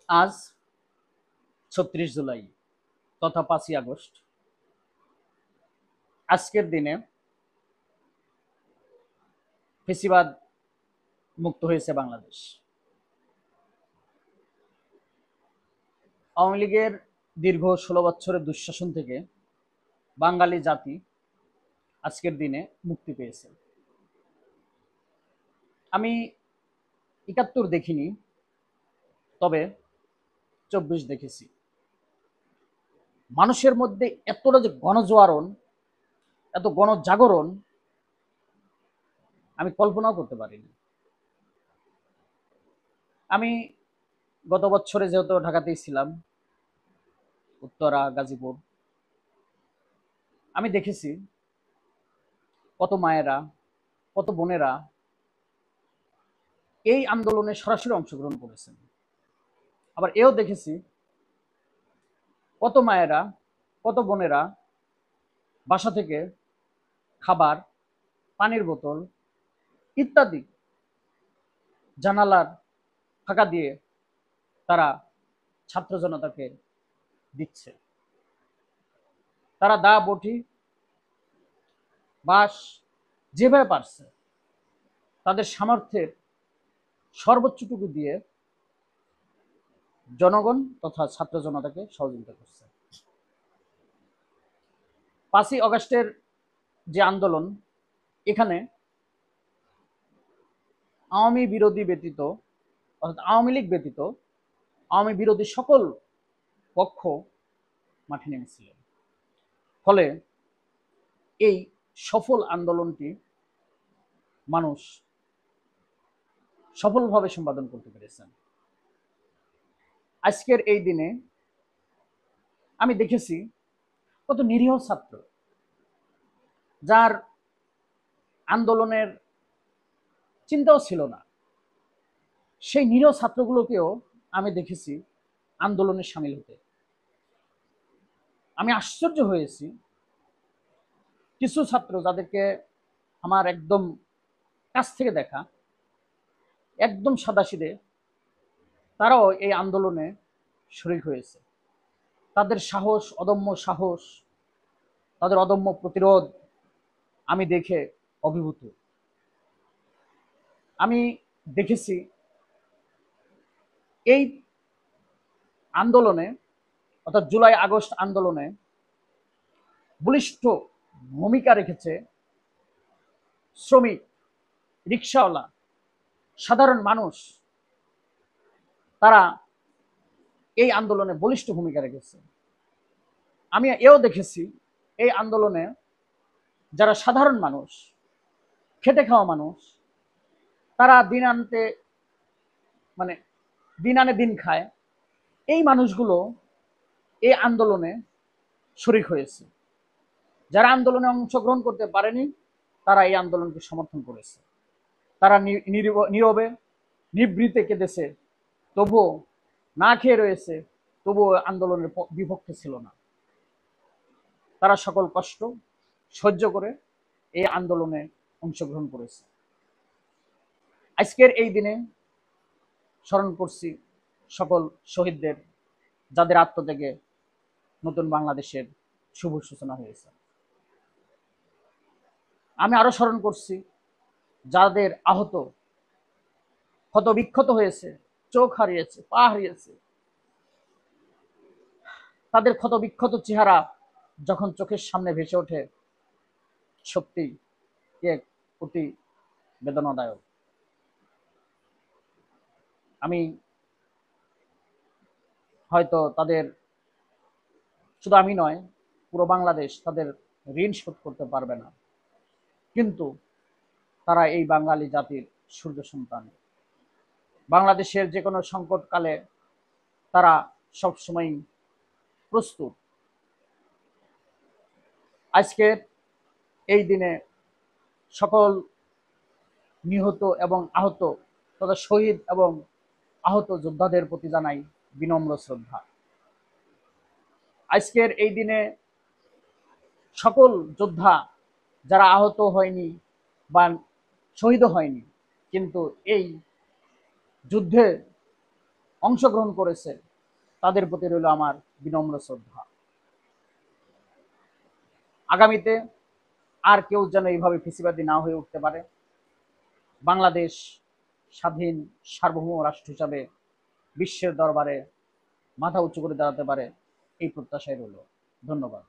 আজ ৩৬ জুলাই তথা ৫ই আগস্ট। আজকের দিনে ফেসিবাদ মুক্ত হয়েছে বাংলাদেশ। আওয়ামী লীগের দীর্ঘ ১৬ বছরের দুঃশাসন থেকে বাঙালি জাতি আজকের দিনে মুক্তি পেয়েছে। আমি ৭১ দেখিনি, তবে ২৪ দেখেছি। মানুষের মধ্যে এতটা যে গণজোয়ারণ, এত গণজাগরণ আমি কল্পনাও করতে পারিনি। আমি গত বছরে যেহেতু ঢাকাতেই ছিলাম, উত্তরা, গাজীপুর, আমি দেখেছি কত মায়েরা, কত বোনেরা এই আন্দোলনে সরাসরি অংশগ্রহণ করেছেন। আবার এও দেখেছি কত মায়েরা, কত বোনেরা বাসা থেকে খাবার, পানির বোতল ইত্যাদি জানালার ফাঁকা দিয়ে তারা ছাত্র জনতাকে দিচ্ছে। তারা দা বটি বাঁশ যেভাবে পারছে তাদের সামর্থ্যের সর্বোচ্চটুকু দিয়ে জনগণ তথা ছাত্র জনতাকে সহযোগিতা করছে। ৫ই আগস্টের যে আন্দোলন, এখানে আওয়ামী বিরোধী ব্যতীত, অর্থাৎ আওয়ামী লীগ ব্যতীত আওয়ামী বিরোধী সকল পক্ষ মাঠে নেমেছিলেন। ফলে এই সফল আন্দোলনটি মানুষ সফলভাবে সম্পাদন করতে পেরেছেন। আজকের এই দিনে আমি দেখেছি কত নিরীহ ছাত্র, যার আন্দোলনের চিন্তাও ছিল না, সেই নিরীহ ছাত্রগুলোকেও আমি দেখেছি আন্দোলনে সামিল হতে। আমি আশ্চর্য হয়েছি, কিছু ছাত্র যাদেরকে আমার একদম কাছ থেকে দেখা, একদম সাদাসিধে, তারাও এই আন্দোলনে শরীক হয়েছে। তাদের সাহস, অদম্য সাহস, তাদের অদম্য প্রতিরোধ আমি দেখে অভিভূত। আমি দেখেছি এই আন্দোলনে, অর্থাৎ জুলাই আগস্ট আন্দোলনে বলিষ্ঠ ভূমিকা রেখেছে শ্রমিক, রিক্সাওয়ালা, সাধারণ মানুষ। তারা এই আন্দোলনে বলিষ্ঠ ভূমিকা রেখেছে। আমি এও দেখেছি এই আন্দোলনে যারা সাধারণ মানুষ, খেটে খাওয়া মানুষ, তারা দিন আনতে মানে দিন আনে দিন খায়, এই মানুষগুলো এই আন্দোলনে শরিক হয়েছে। যারা আন্দোলনে অংশগ্রহণ করতে পারেনি তারা এই আন্দোলনকে সমর্থন করেছে। তারা নীরবে নিভৃতে কেঁদেছে, তবুও না খেয়ে রয়েছে, তবুও আন্দোলনের বিপক্ষে ছিল না। তারা সকল কষ্ট সহ্য করে এই আন্দোলনে অংশগ্রহণ করেছে। আজকের এই দিনে স্মরণ করছি সকল শহীদদের, যাদের আত্মত্যাগে নতুন বাংলাদেশের শুভ সূচনা হয়েছে। আমি আরো স্মরণ করছি যাদের আহত, ক্ষত বিক্ষত হয়েছে, চোখ হারিয়েছে, পা হারিয়েছে। তাদের ক্ষত বিক্ষত চেহারা যখন চোখের সামনে ভেসে ওঠে, সত্যি এক অতি বেদনাদায়ক। আমি হয়তো তাদের, শুধু আমি নয়, পুরো বাংলাদেশ তাদের ঋণ শোধ করতে পারবে না, কিন্তু তারা এই বাঙালি জাতির সূর্য সন্তান। বাংলাদেশের যে কোনো সংকটকালে তারা সবসময় প্রস্তুত। আজকের এই দিনে সকল নিহত এবং আহত তথা শহীদ এবং আহত যোদ্ধাদের প্রতি জানাই বিনম্র শ্রদ্ধা। আজকের এই দিনে সকল যোদ্ধা যারা আহত হয়নি বা শহীদ হয়নি, কিন্তু এই যুদ্ধে অংশগ্রহণ করেছে তাদের প্রতি রইল আমার বিনম্র শ্রদ্ধা। আগামীতে আর কেউ যেন এইভাবে ফেসিবাদী না হয়ে উঠতে পারে। বাংলাদেশ স্বাধীন সার্বভৌম রাষ্ট্র হিসাবে বিশ্বের দরবারে মাথা উঁচু করে দাঁড়াতে পারে, এই প্রত্যাশাই রইল। ধন্যবাদ।